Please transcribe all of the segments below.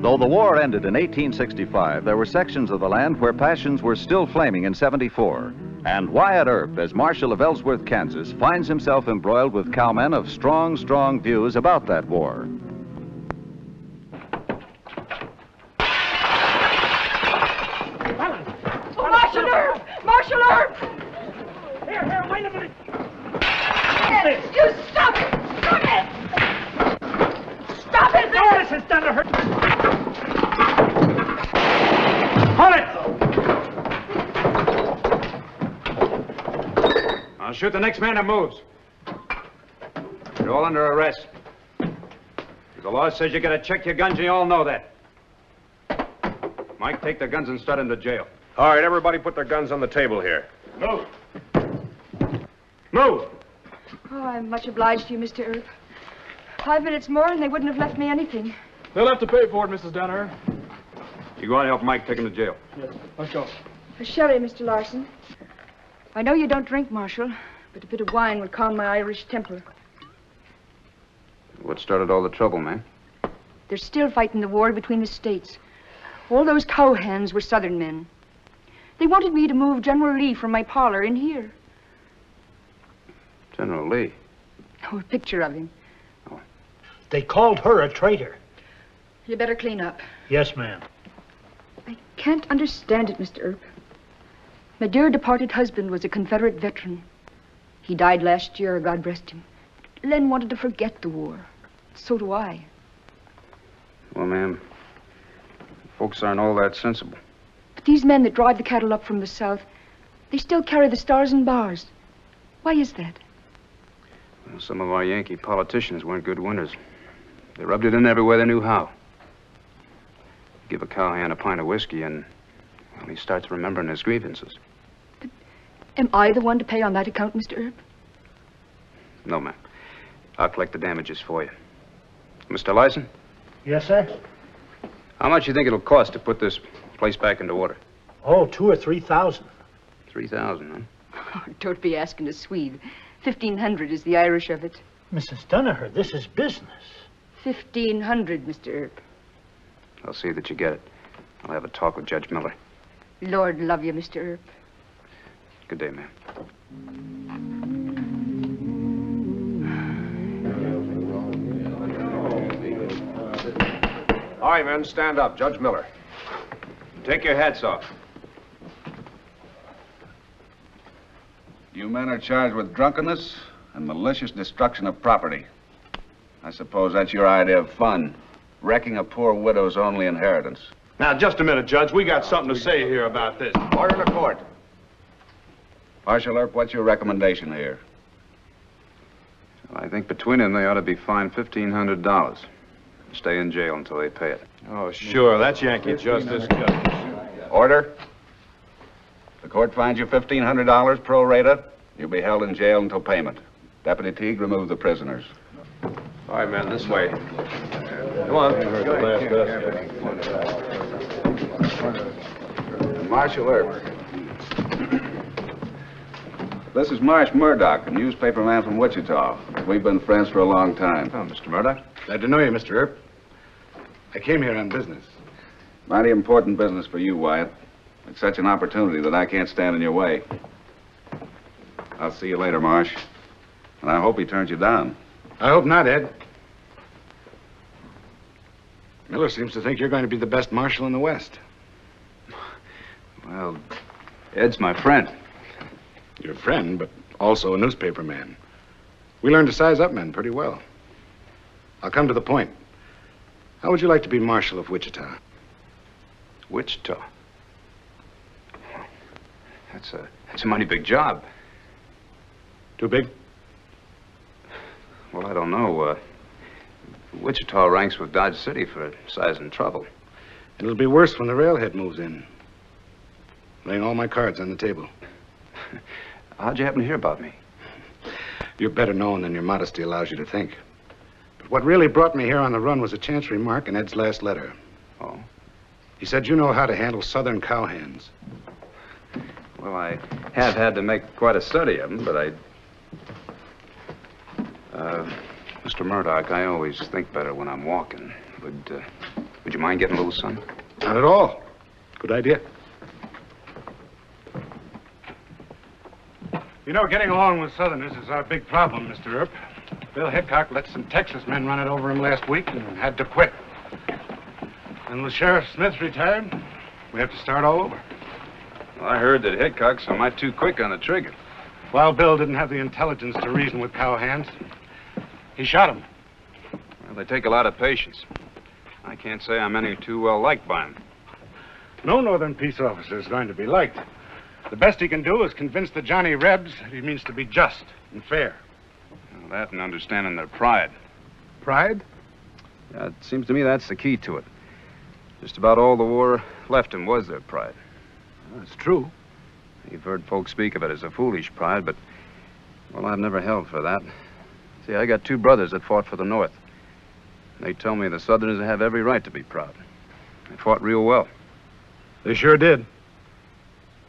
Though the war ended in 1865, there were sections of the land where passions were still flaming in '74. And Wyatt Earp, as Marshal of Ellsworth, Kansas, finds himself embroiled with cowmen of strong views about that war. Oh, Marshal Earp! Marshal Earp! Here, wait a minute. You stop it! Stop it! Stop it! Oh, this is done to her. Hold it! I'll shoot the next man that moves. You're all under arrest. The law says you gotta check your guns, and you all know that. Mike, take the guns and start them to jail. All right, everybody put their guns on the table here. Move! Move! Oh, I'm much obliged to you, Mr. Earp. 5 minutes more and they wouldn't have left me anything. They'll have to pay for it, Mrs. Danaher. You go on and help Mike take him to jail. Yes, let's go. A sherry, Mr. Larson. I know you don't drink, Marshal, but a bit of wine would calm my Irish temper. What started all the trouble, man? They're still fighting the war between the states. All those cowhands were Southern men. They wanted me to move General Lee from my parlor in here. General Lee? Oh, a picture of him. Oh. They called her a traitor. You better clean up. Yes, ma'am. I can't understand it, Mr. Earp. My dear departed husband was a Confederate veteran. He died last year, God rest him. Len wanted to forget the war. So do I. Well, ma'am, folks aren't all that sensible. But these men that drive the cattle up from the south, they still carry the stars and bars. Why is that? Well, some of our Yankee politicians weren't good winners. They rubbed it in everywhere they knew how. Give a cowhand a pint of whiskey and, well, he starts remembering his grievances. But am I the one to pay on that account, Mr. Earp? No, ma'am. I'll collect the damages for you. Mr. Lyson? Yes, sir? How much do you think it'll cost to put this place back into order? Oh, 2,000 or 3,000. 3,000, huh? Oh, don't be asking a Swede. 1,500 is the Irish of it. Mrs. Danaher, this is business. 1,500, Mr. Earp. I'll see that you get it. I'll have a talk with Judge Miller. Lord love you, Mr. Earp. Good day, ma'am. All right, men, stand up. Judge Miller. Take your hats off. You men are charged with drunkenness and malicious destruction of property. I suppose that's your idea of fun, wrecking a poor widow's only inheritance. Now, just a minute, Judge. We got something to say here about this. Order in the court. Marshal Earp, what's your recommendation here? I think between them they ought to be fined $1,500. Stay in jail until they pay it. Oh, sure. That's Yankee justice, Judge. Order. The court finds you $1,500 pro rata. You'll be held in jail until payment. Deputy Teague, remove the prisoners. All right, man, this way. Come on. Marshal Earp. This is Marsh Murdoch, a newspaperman from Wichita. We've been friends for a long time. Oh, Mr. Murdoch. Glad to know you, Mr. Earp. I came here on business. Mighty important business for you, Wyatt. It's such an opportunity that I can't stand in your way. I'll see you later, Marsh. And I hope he turns you down. I hope not, Ed. Miller seems to think you're going to be the best marshal in the West. Well, Ed's my friend. Your friend, but also a newspaper man. We learned to size up men pretty well. I'll come to the point. How would you like to be Marshal of Wichita? Wichita? That's a mighty big job. Too big? Well, I don't know. Wichita ranks with Dodge City for size and trouble. It'll be worse when the railhead moves in. Laying all my cards on the table. How'd you happen to hear about me? You're better known than your modesty allows you to think. But what really brought me here on the run was a chance remark in Ed's last letter. Oh? He said you know how to handle Southern cowhands. Well, I have had to make quite a study of them, but Mr. Murdoch, I always think better when I'm walking. Would Would you mind getting loose, son? Not at all. Good idea. You know, getting along with Southerners is our big problem, Mr. Earp. Bill Hickok let some Texas men run it over him last week and had to quit. And when Sheriff Smith retired, we have to start all over. Well, I heard that Hickok's a mite too quick on the trigger. While Bill didn't have the intelligence to reason with cowhands, he shot him. Well, they take a lot of patience. I can't say I'm any too well liked by them. No northern peace officer is going to be liked. The best he can do is convince the Johnny Rebs that he means to be just and fair. Well, that and understanding their pride. Pride? Yeah, it seems to me that's the key to it. Just about all the war left him was their pride. That's true. You've heard folks speak of it as a foolish pride, but, well, I've never held for that. See, I got two brothers that fought for the North. They tell me the Southerners have every right to be proud. They fought real well. They sure did.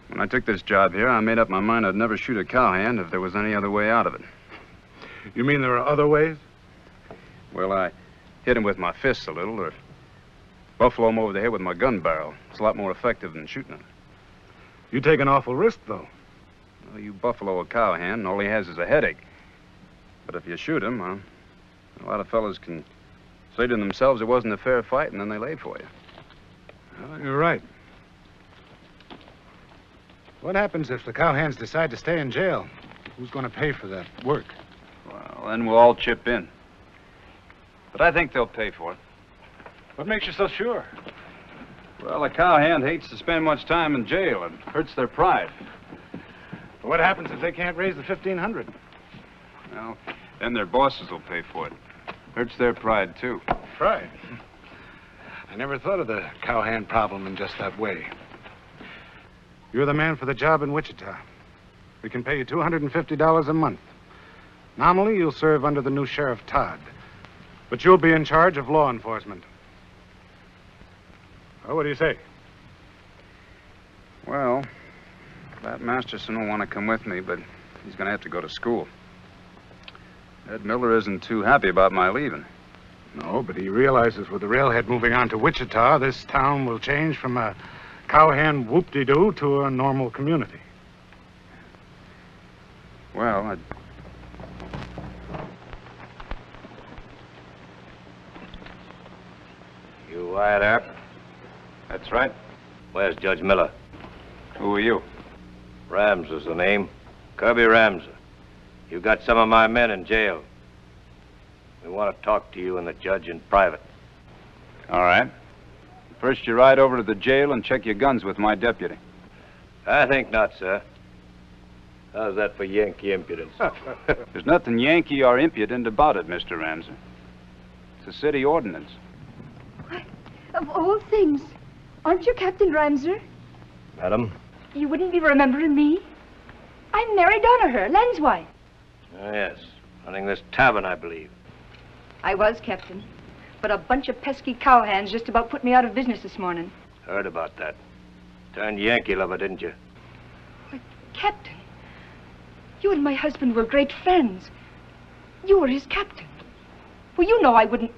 When I took this job here, I made up my mind I'd never shoot a cowhand if there was any other way out of it. You mean there are other ways? Well, I hit him with my fists a little, or buffalo him over the head with my gun barrel. It's a lot more effective than shooting him. You take an awful risk, though. Well, you buffalo a cowhand, and all he has is a headache. But if you shoot him, a lot of fellas can say to themselves it wasn't a fair fight, and then they lay for you. Well, you're right. What happens if the cowhands decide to stay in jail? Who's going to pay for that work? Well, then we'll all chip in. But I think they'll pay for it. What makes you so sure? Well, a cowhand hates to spend much time in jail. It hurts their pride. What happens if they can't raise the $1,500? Well, then their bosses will pay for it. Hurts their pride, too. Pride? I never thought of the cowhand problem in just that way. You're the man for the job in Wichita. We can pay you $250 a month. Nominally, you'll serve under the new Sheriff Todd. But you'll be in charge of law enforcement. Well, what do you say? Well, that Masterson will want to come with me, but he's going to have to go to school. Ed Miller isn't too happy about my leaving. No, but he realizes with the railhead moving on to Wichita, this town will change from a cowhand whoop-de-doo to a normal community. Well, You Wyatt Earp? That's right. Where's Judge Miller? Who are you? Rams is the name. Kirby Ramsey. You got some of my men in jail. We want to talk to you and the judge in private. All right. First, you ride over to the jail and check your guns with my deputy. I think not, sir. How's that for Yankee impudence? There's nothing Yankee or impudent about it, Mr. Ramsey. It's a city ordinance. Why, of all things, aren't you Captain Ramser? Madam? You wouldn't be remembering me. I'm Mary Donaher, Len's wife. Oh, yes. Running this tavern, I believe. I was, Captain. But a bunch of pesky cowhands just about put me out of business this morning. Heard about that. Turned Yankee lover, didn't you? But, Captain, you and my husband were great friends. You were his captain. Well, you know I wouldn't...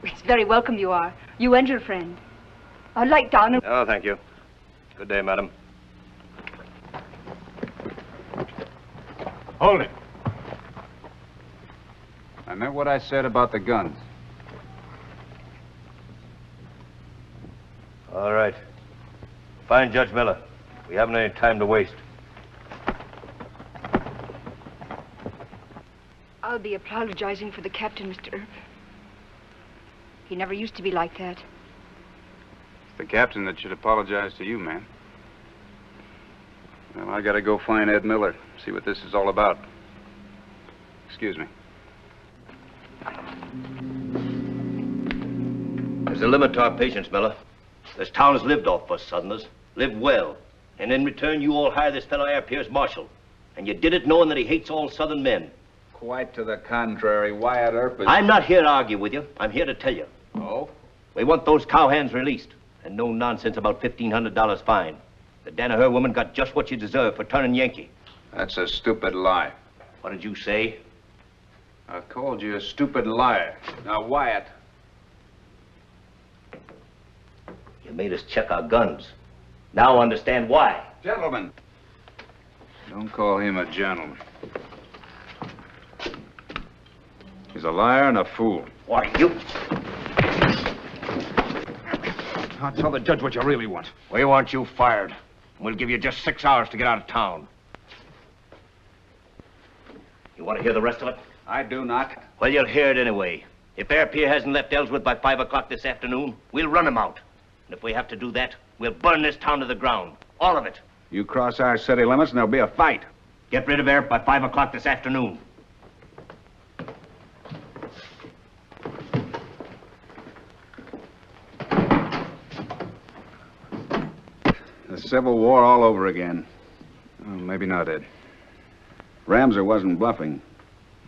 It's very welcome you are. You and your friend. I'd like down and... Oh, thank you. Good day, madam. Hold it. I meant what I said about the guns. All right. Find Judge Miller. We haven't any time to waste. I'll be apologizing for the captain, Mr. Earp. He never used to be like that. It's the captain that should apologize to you, man. Well, I gotta go find Ed Miller, see what this is all about. Excuse me. There's a limit to our patience, Miller. This town has lived off us Southerners. Lived well. And in return, you all hired this fellow Earp here as Marshal. And you did it knowing that he hates all Southern men. Quite to the contrary. Wyatt Earp is... I'm not here to argue with you. I'm here to tell you. Oh? We want those cowhands released. And no nonsense about $1,500 fine. The Danaher woman got just what she deserved for turning Yankee. That's a stupid lie. What did you say? I called you a stupid liar. Now, Wyatt, You made us check our guns. Now understand why. Gentlemen. Don't call him a gentleman. He's a liar and a fool. Why, you... I'll tell the judge what you really want. We want you fired. We'll give you just 6 hours to get out of town. You want to hear the rest of it? I do not. Well, you'll hear it anyway. If Earp here hasn't left Ellsworth by 5 o'clock this afternoon, we'll run him out. And if we have to do that, we'll burn this town to the ground. All of it. You cross our city limits and there'll be a fight. Get rid of Earp by 5 o'clock this afternoon. The Civil War all over again. Oh, maybe not, Ed. Ramser wasn't bluffing.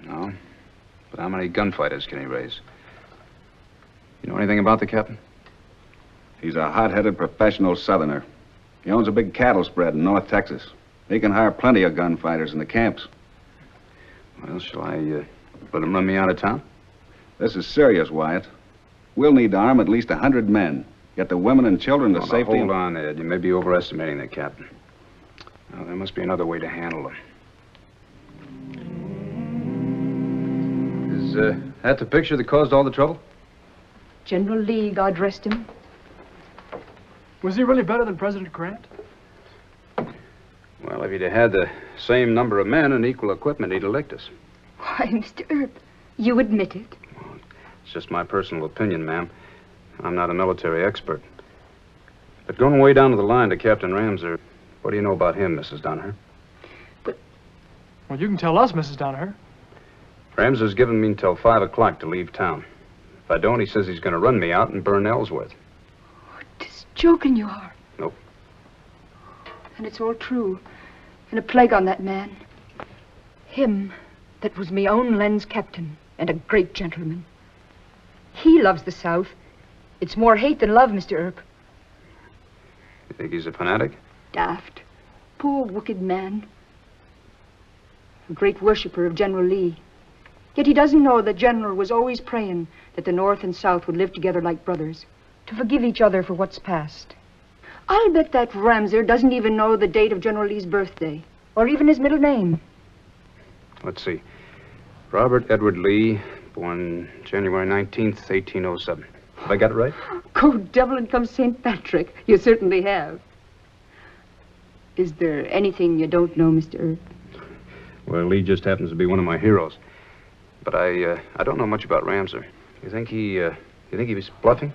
No. But how many gunfighters can he raise? You know anything about the captain? He's a hot-headed professional Southerner. He owns a big cattle spread in North Texas. He can hire plenty of gunfighters in the camps. Well, shall I let him run me out of town? This is serious, Wyatt. We'll need to arm at least 100 men. Get the women and children to Now, safety. hold on, Ed. You may be overestimating the captain. Now, there must be another way to handle him. Is that the picture that caused all the trouble? General Lee, God rest him. Was he really better than President Grant? Well, if he'd have had the same number of men and equal equipment, he'd elect us. Why, Mr. Earp, you admit it. It's just my personal opinion, ma'am. I'm not a military expert. But going way down to the line to Captain Ramser, what do you know about him, Mrs. Donaher? Well, you can tell us, Mrs. Donaher. Ramser's given me until 5 o'clock to leave town. If I don't, he says he's going to run me out and burn Ellsworth. Just joking you are. Nope. And it's all true. And a plague on that man. Him that was me own Len's captain and a great gentleman. He loves the South. It's more hate than love, Mr. Earp. You think he's a fanatic? Daft. Poor, wicked man. A great worshipper of General Lee. Yet he doesn't know that General was always praying that the North and South would live together like brothers, to forgive each other for what's past. I'll bet that Ramser doesn't even know the date of General Lee's birthday, or even his middle name. Let's see. Robert Edward Lee, born January 19th, 1807. Have I got it right? Go devil and come St. Patrick. You certainly have. Is there anything you don't know, Mr. Earp? Well, Lee just happens to be one of my heroes. But I don't know much about Ramser. You think he was bluffing?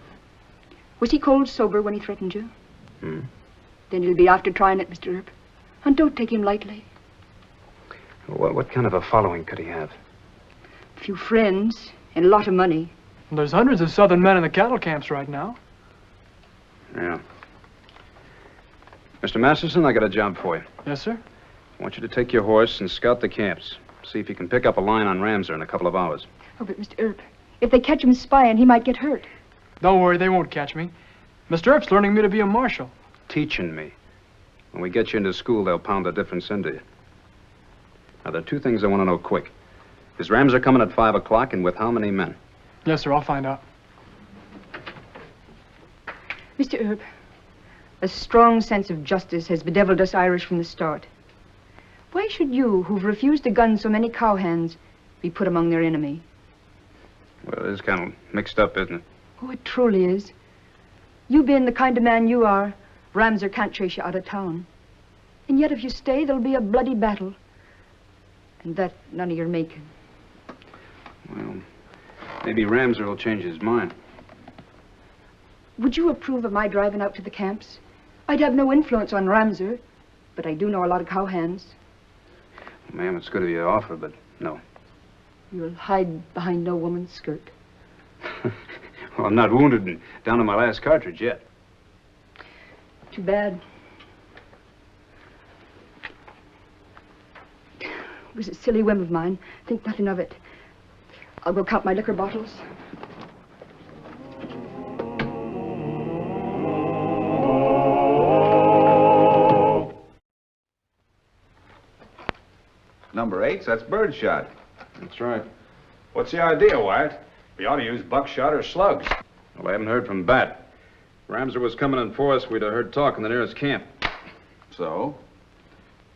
Was he cold sober when he threatened you? Hmm. Then you'll be after trying it, Mr. Earp. And don't take him lightly. What kind of a following could he have? A few friends and a lot of money. And there's hundreds of Southern men in the cattle camps right now. Yeah. Mr. Masterson, I got a job for you. Yes, sir. I want you to take your horse and scout the camps. See if you can pick up a line on Ramser in a couple of hours. Oh, but Mr. Earp, if they catch him spying, he might get hurt. Don't worry, they won't catch me. Mr. Earp's learning me to be a marshal. Teaching me. When we get you into school, they'll pound the difference into you. Now, there are two things I want to know quick. Is Ramser coming at 5 o'clock, and with how many men? Yes, sir, I'll find out. Mr. Earp, a strong sense of justice has bedeviled us Irish from the start. Why should you, who've refused to gun so many cowhands, be put among their enemy? Well, it is kind of mixed up, isn't it? Oh, it truly is. You being the kind of man you are, Ramser can't chase you out of town. And yet if you stay, there'll be a bloody battle. And that none of your making. Well, maybe Ramser will change his mind. Would you approve of my driving out to the camps? I'd have no influence on Ramser, but I do know a lot of cowhands. Ma'am, it's good of you to offer, but no. You'll hide behind no woman's skirt. Well, I'm not wounded and down to my last cartridge yet. Too bad. It was a silly whim of mine. Think nothing of it. I'll go count my liquor bottles. Number 8, that's birdshot. That's right. What's the idea, Wyatt? We ought to use buckshot or slugs. Well, I haven't heard from Bat. Ramser was coming in for us, we'd have heard talk in the nearest camp. So?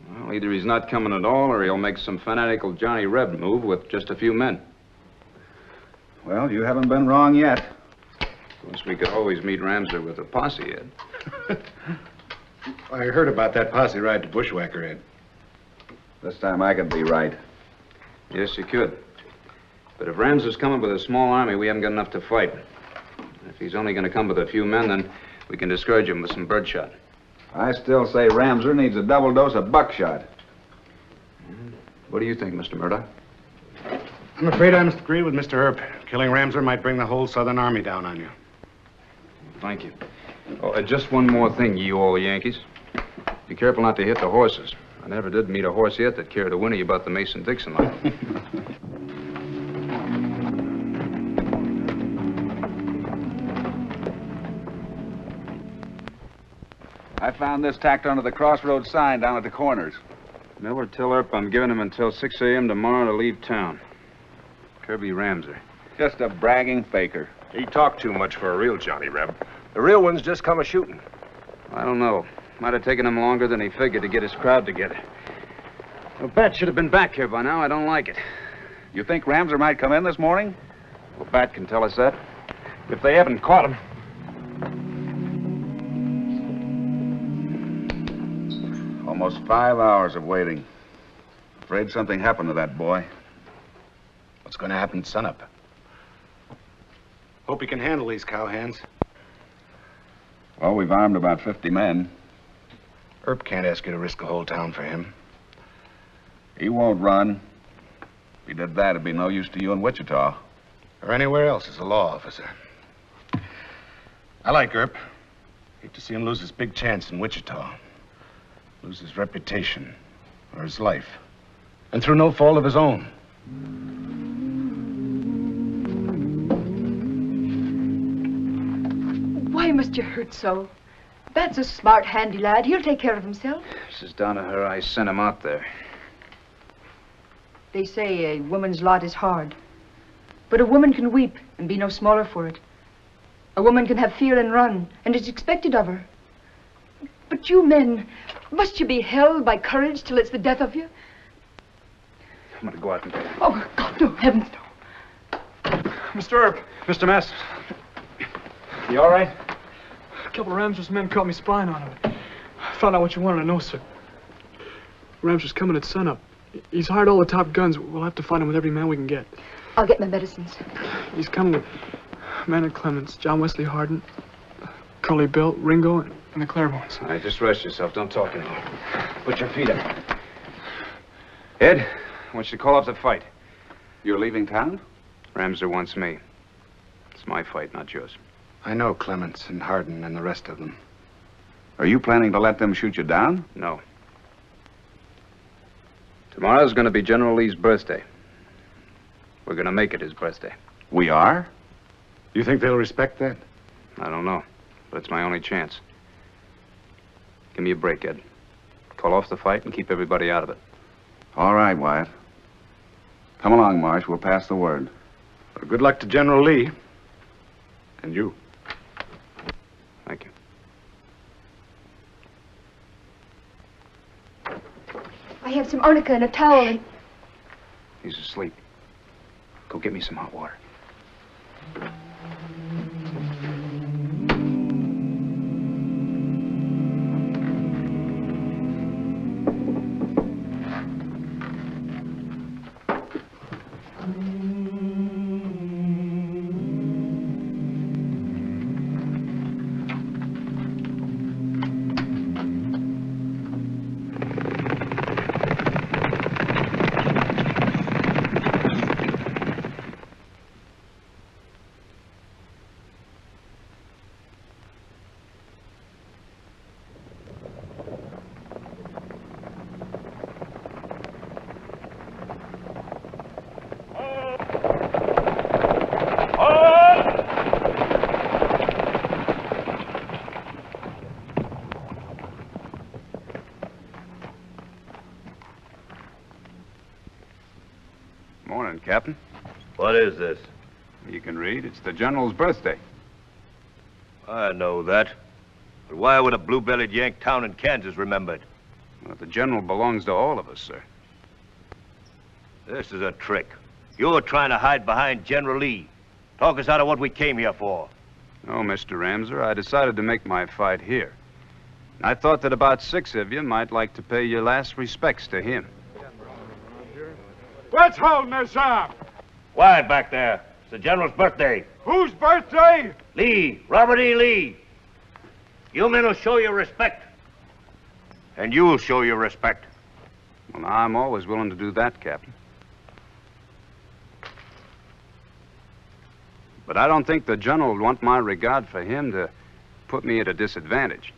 Well, either he's not coming at all, or he'll make some fanatical Johnny Reb move with just a few men. Well, you haven't been wrong yet. Of course, we could always meet Ramser with a posse, Ed. I heard about that posse ride to Bushwhacker, Ed. This time I could be right. Yes, you could. But if Ramser's coming with a small army, we haven't got enough to fight. If he's only going to come with a few men, then we can discourage him with some birdshot. I still say Ramser needs a double dose of buckshot. What do you think, Mr. Murdoch? I'm afraid I must agree with Mr. Earp. Killing Ramser might bring the whole Southern Army down on you. Thank you. Oh, just one more thing, you all Yankees. Be careful not to hit the horses. I never did meet a horse yet that cared a whinny about the Mason-Dixon line. I found this tacked onto the crossroads sign down at the corners. Miller, tell Earp I'm giving him until 6 a.m. tomorrow to leave town. Kirby Ramser. Just a bragging faker. He talked too much for a real Johnny Reb. The real one's just come a-shooting. I don't know. Might have taken him longer than he figured to get his crowd together. Well, Bat should have been back here by now. I don't like it. You think Ramser might come in this morning? Well, Bat can tell us that. If they haven't caught him. Almost 5 hours of waiting. Afraid something happened to that boy. What's going to happen sunup? Hope he can handle these cowhands. Well, we've armed about 50 men. Earp can't ask you to risk a whole town for him. He won't run. If he did that, it'd be no use to you in Wichita. Or anywhere else as a law officer. I like Earp. Hate to see him lose his big chance in Wichita. Lose his reputation or his life. And through no fault of his own. Why must you hurt so? Bat's a smart, handy lad. He'll take care of himself. Mrs. Donaher, I sent him out there. They say a woman's lot is hard. But a woman can weep and be no smaller for it. A woman can have fear and run, and it's expected of her. But you men, must you be held by courage till it's the death of you? I'm going to go out and get him. Oh, God, no, heavens, no. Mr. Earp, Mr. Masters. You all right? a couple of Ramser's men caught me spying on him. I found out what you wanted to know, sir. Ramser's coming at sunup. He's hired all the top guns. We'll have to find him with every man we can get. I'll get my medicines. He's coming with Maynard Clements, John Wesley Hardin, Curly Bill, Ringo, and the Clairvoyants. All right, just rest yourself. Don't talk anymore. Put your feet up. Ed, I want you to call off the fight. You're leaving town? Ramser wants me. It's my fight, not yours. I know Clements and Hardin and the rest of them. Are you planning to let them shoot you down? No. Tomorrow's going to be General Lee's birthday. We're going to make it his birthday. We are? You think they'll respect that? I don't know, but it's my only chance. Give me a break, Ed. Call off the fight and keep everybody out of it. All right, Wyatt. Come along, Marsh. We'll pass the word. Well, good luck to General Lee. And you. Thank you. I have some arnica and a towel and... He's asleep. Go get me some hot water. Morning, Captain. What is this? You can read. It's the General's birthday. I know that. But why would a blue-bellied Yank town in Kansas remember it? Well, the general belongs to all of us, sir. This is a trick. You're trying to hide behind General Lee. Talk us out of what we came here for. No, Mr. Ramser, I decided to make my fight here. I thought that about 6 of you might like to pay your last respects to him. What's holding us up? Wyatt back there. It's the General's birthday. Whose birthday? Lee, Robert E. Lee. You men will show your respect. And you'll show your respect. Well, now, I'm always willing to do that, Captain. But I don't think the general would want my regard for him to put me at a disadvantage.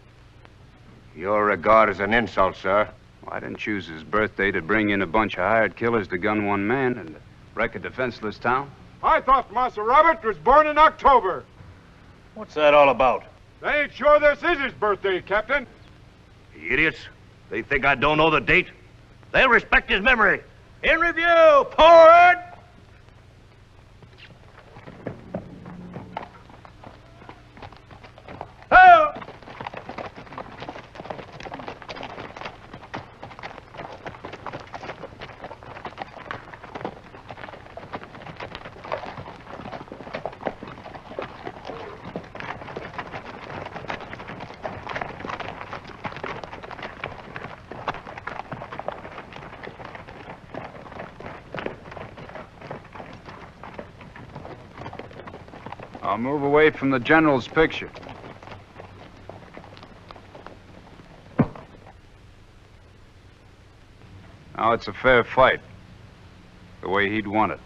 Your regard is an insult, sir. Well, I didn't choose his birthday to bring in a bunch of hired killers to gun one man and wreck a defenseless town. I thought Master Robert was born in October. What's that all about? They ain't sure this is his birthday, Captain. Idiots. They think I don't know the date. They'll respect his memory. In review, forward! Ho! I'll move away from the general's picture. Now it's a fair fight, the way he'd want it.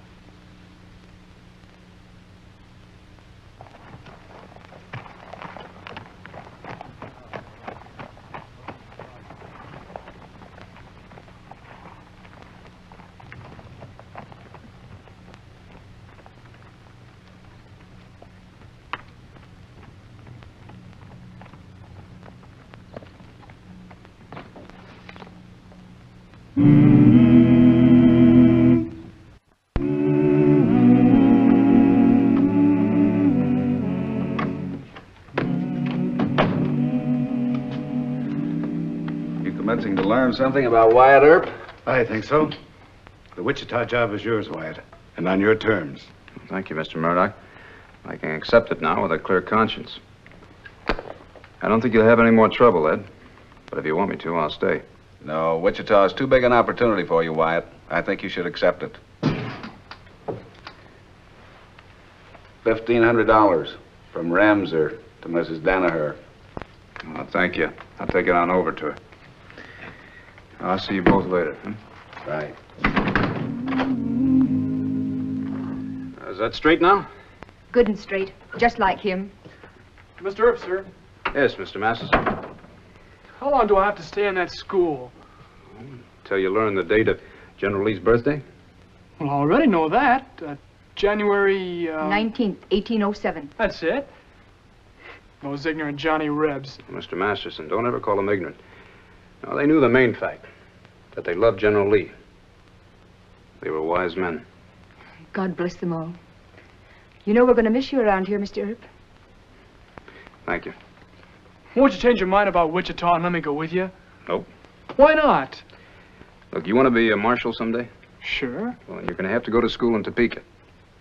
Commencing to learn something about Wyatt Earp? I think so. The Wichita job is yours, Wyatt, and on your terms. Thank you, Mr. Murdoch. I can accept it now with a clear conscience. I don't think you'll have any more trouble, Ed. But if you want me to, I'll stay. No, Wichita is too big an opportunity for you, Wyatt. I think you should accept it. $1,500 from Ramser to Mrs. Danaher. Oh, thank you. I'll take it on over to her. I'll see you both later. Right. Is that straight now? Good and straight, just like him. Mr. Earp, sir. Yes, Mr. Masters. How long do I have to stay in that school? Till you learn the date of General Lee's birthday? Well, I already know that. January, 19th, 1807. That's it. Those ignorant Johnny Rebs. Mr. Masterson, don't ever call them ignorant. No, they knew the main fact, that they loved General Lee. They were wise men. God bless them all. You know we're going to miss you around here, Mr. Earp. Thank you. Won't you change your mind about Wichita and let me go with you? Nope. Why not? Look, you want to be a marshal someday? Sure. Well, you're going to have to go to school in Topeka.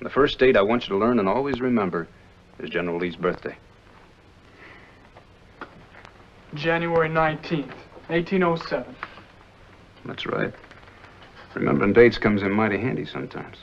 The first date I want you to learn and always remember is General Lee's birthday. January 19th, 1807. That's right. Remembering dates comes in mighty handy sometimes.